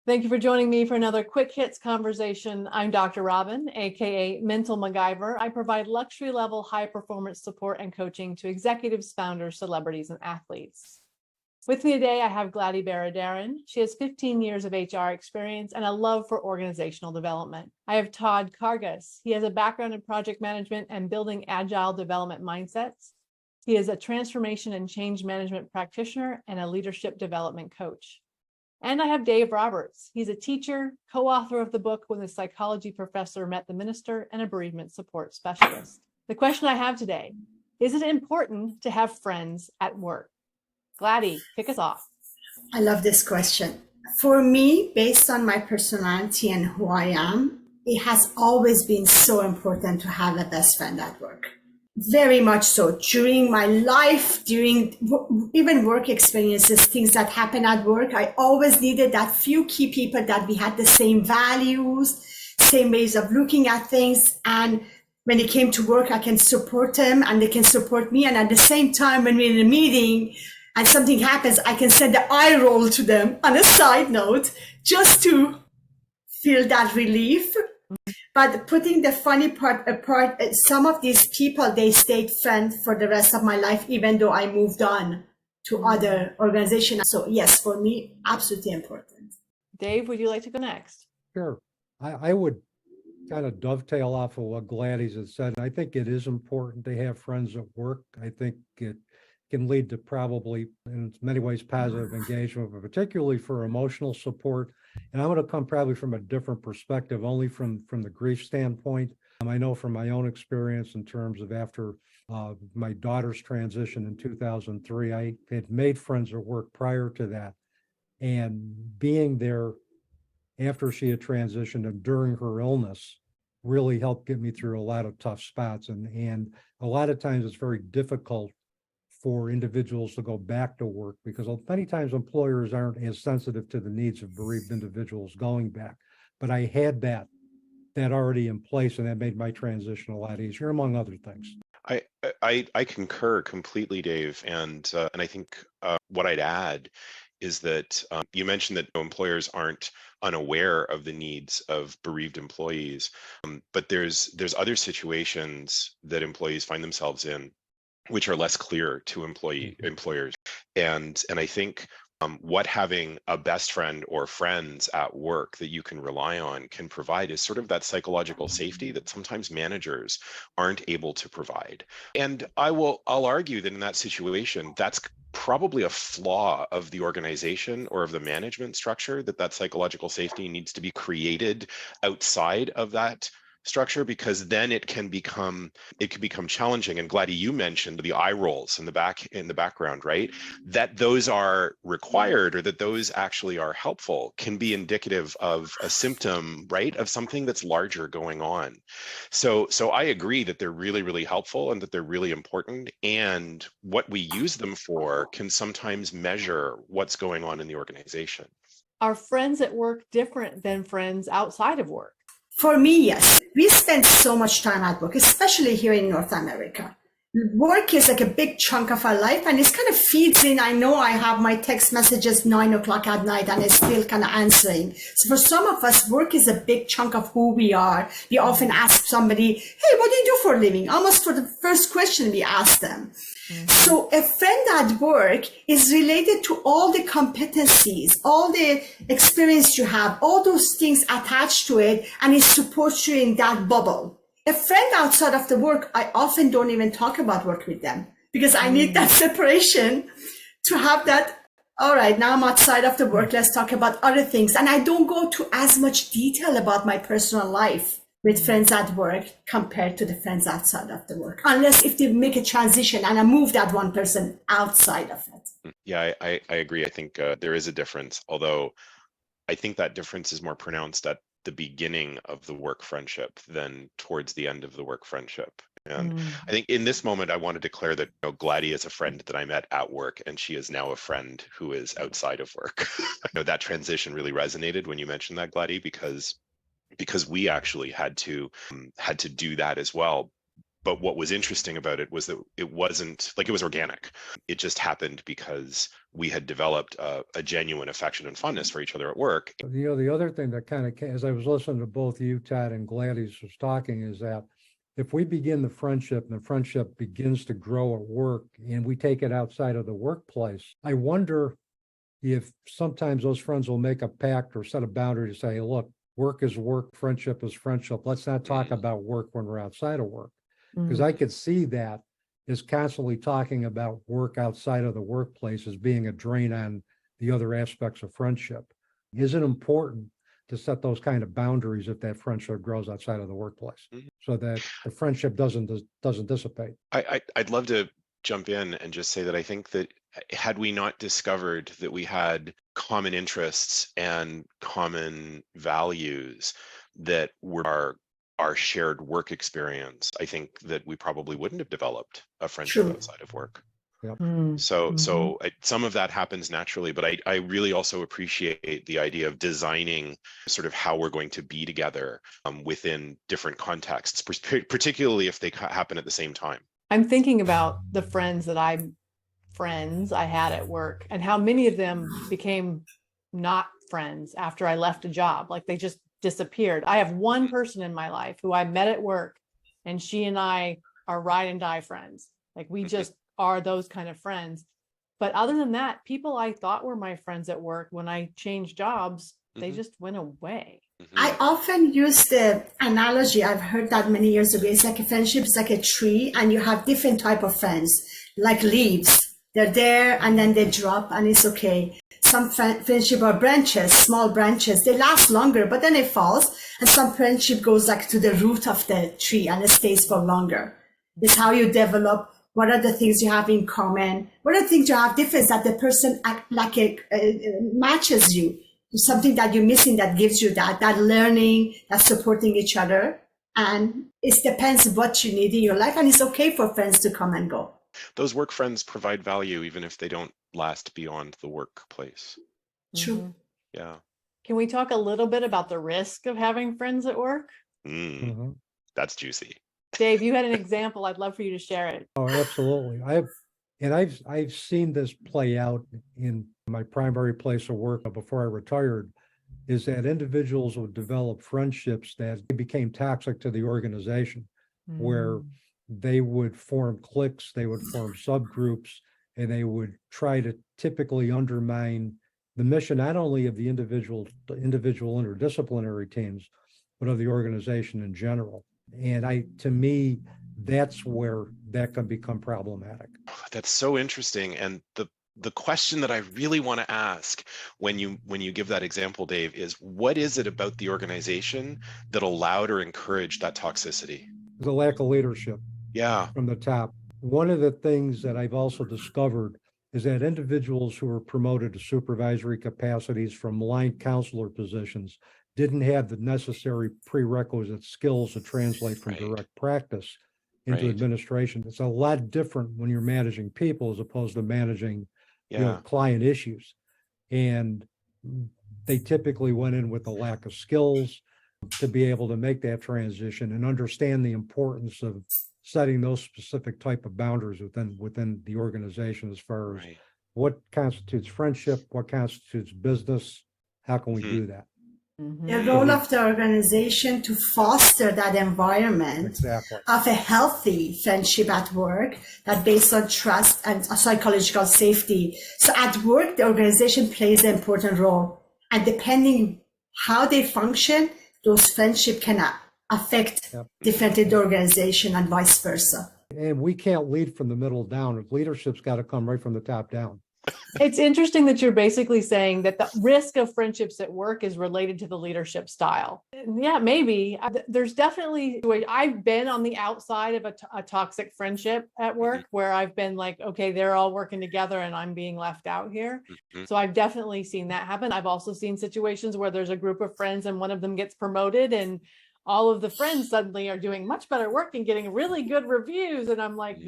Thank you for joining me for another Quick Hits conversation. I'm Dr. Robyn, aka Mental MacGyver. I provide luxury level high performance support and coaching to executives, founders, celebrities, and athletes. With me today, I have Glady Baradaran. She has 15 years of HR experience and a love for organizational development. I have Todd Karges. He has a background in project management and building agile development mindsets. He is a transformation and change management practitioner and a leadership development coach. And I have Dave Roberts. He's a teacher, co-author of the book When the Psychology Professor Met the Minister, and a bereavement support specialist. The question I have today, is it important to have friends at work? Glady, kick us off. I love this question. For me, based on my personality and who I am, it has always been so important to have a best friend at work. Very much so. During my life, during even work experiences, things that happen at work, I always needed that few key people that we had the same values, same ways of looking at things. And when it came to work, I can support them and they can support me. And at the same time, when we're in a meeting and something happens, I can send the eye roll to them on a side note just to feel that relief. But putting the funny part apart, some of these people, they stayed friends for the rest of my life, even though I moved on to other organizations. So yes, for me, absolutely important. Dave, would you like to go next? Sure. I would kind of dovetail off of what Gladys has said. I think it is important to have friends at work. I think it can lead to probably, in many ways, positive engagement, but particularly for emotional support. And I'm going to come probably from a different perspective, only from the grief standpoint. I know from my own experience in terms of after my daughter's transition in 2003, I had made friends at work prior to that. And being there after she had transitioned and during her illness really helped get me through a lot of tough spots. And a lot of times it's very difficult for individuals to go back to work because many times employers aren't as sensitive to the needs of bereaved individuals going back. But I had that already in place, and that made my transition a lot easier, among other things. I concur completely, Dave, and I think what I'd add is that you mentioned that employers aren't unaware of the needs of bereaved employees, but there's other situations that employees find themselves in which are less clear to employers. And I think what having a best friend or friends at work that you can rely on can provide is sort of that psychological safety that sometimes managers aren't able to provide. And I'll argue that in that situation, that's probably a flaw of the organization or of the management structure, that psychological safety needs to be created outside of that structure, because then it can become challenging. And Glady, you mentioned the eye rolls in the background, right? That those are required, or that those actually are helpful, can be indicative of a symptom, right, of something that's larger going on. So I agree that they're really, really helpful and that they're really important. And what we use them for can sometimes measure what's going on in the organization. Are friends at work different than friends outside of work? For me, yes. We spend so much time at work, especially here in North America. Work is like a big chunk of our life, and it kind of feeds in. I know I have my text messages 9 o'clock at night and it's still kind of answering. So for some of us, work is a big chunk of who we are. We often ask somebody, hey, what do you do for a living? Almost for the first question we ask them. So a friend at work is related to all the competencies, all the experience you have, all those things attached to it, and it supports you in that bubble. A friend outside of the work, I often don't even talk about work with them because I need that separation to have that. All right, now I'm outside of the work. Let's talk about other things. And I don't go to as much detail about my personal life with friends at work compared to the friends outside of the work, unless if they make a transition and I move that one person outside of it. Yeah, I agree. I think there is a difference, although I think that difference is more pronounced at the beginning of the work friendship than towards the end of the work friendship. And I think in this moment, I want to declare that Glady is a friend that I met at work, and she is now a friend who is outside of work. I know that transition really resonated when you mentioned that, Glady, because we actually had to do that as well. But what was interesting about it was that it wasn't like it was organic. It just happened because we had developed a genuine affection and fondness for each other at work. The other thing that kind of, as I was listening to both you, Todd, and Gladys was talking, is that if we begin the friendship and the friendship begins to grow at work and we take it outside of the workplace, I wonder if sometimes those friends will make a pact or set a boundary to say, look, work is work, friendship is friendship. Let's not talk about work when we're outside of work. Because I could see that as constantly talking about work outside of the workplace as being a drain on the other aspects of friendship. Is it important to set those kind of boundaries if that friendship grows outside of the workplace, so that the friendship doesn't dissipate? I'd love to jump in and just say that I think that had we not discovered that we had common interests and common values that were our shared work experience, I think that we probably wouldn't have developed a friendship outside of work. So some of that happens naturally, but I really also appreciate the idea of designing sort of how we're going to be together within different contexts, particularly if they happen at the same time. I'm thinking about the friends I had at work and how many of them became not friends after I left a job. Like they just disappeared. I have one person in my life who I met at work, and she and I are ride and die friends. Like we just are those kind of friends. But other than that, people I thought were my friends at work, when I changed jobs, they just went away. I often use the analogy, I've heard that many years ago. It's like a friendship is like a tree, and you have different type of friends, like leaves. They're there and then they drop and it's okay. Some friendship are branches, small branches. They last longer, but then it falls. And some friendship goes like to the root of the tree and it stays for longer. It's how you develop. What are the things you have in common? What are the things you have different that the person matches you? Something that you're missing that gives you that learning, that supporting each other. And it depends what you need in your life. And it's okay for friends to come and go. Those work friends provide value even if they don't last beyond the workplace. True. Yeah. Can we talk a little bit about the risk of having friends at work? That's juicy. Dave, you had an example. I'd love for you to share it. Oh, absolutely. I've seen this play out in my primary place of work before I retired, is that individuals would develop friendships that became toxic to the organization, where they would form cliques, they would form subgroups, and they would try to typically undermine the mission, not only of the individual interdisciplinary teams, but of the organization in general. And to me, that's where that can become problematic. That's so interesting. And the question that I really want to ask when you give that example, Dave, is what is it about the organization that allowed or encouraged that toxicity? The lack of leadership. Yeah. From the top. One of the things that I've also discovered is that individuals who were promoted to supervisory capacities from line counselor positions didn't have the necessary prerequisite skills to translate from direct practice into administration. It's a lot different when you're managing people as opposed to managing client issues. And they typically went in with a lack of skills to be able to make that transition and understand the importance of setting those specific type of boundaries within the organization, as far as what constitutes friendship, what constitutes business, how can we do that? The role of the organization to foster that environment of a healthy friendship at work that based on trust and psychological safety. So at work, the organization plays an important role, and depending how they function, those friendships can affect differently the organization and vice versa. And we can't lead from the middle down. Leadership's got to come right from the top down. It's interesting that you're basically saying that the risk of friendships at work is related to the leadership style. Yeah, maybe. There's definitely, I've been on the outside of a toxic friendship at work where I've been like, okay, they're all working together and I'm being left out here. So I've definitely seen that happen. I've also seen situations where there's a group of friends and one of them gets promoted and all of the friends suddenly are doing much better work and getting really good reviews. And I'm like,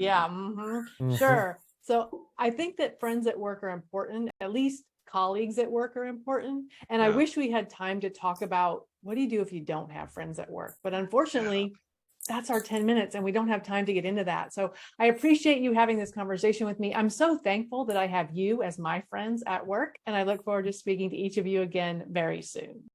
sure. So I think that friends at work are important, at least colleagues at work are important. And I wish we had time to talk about what do you do if you don't have friends at work? But unfortunately, that's our 10 minutes and we don't have time to get into that. So I appreciate you having this conversation with me. I'm so thankful that I have you as my friends at work, and I look forward to speaking to each of you again very soon.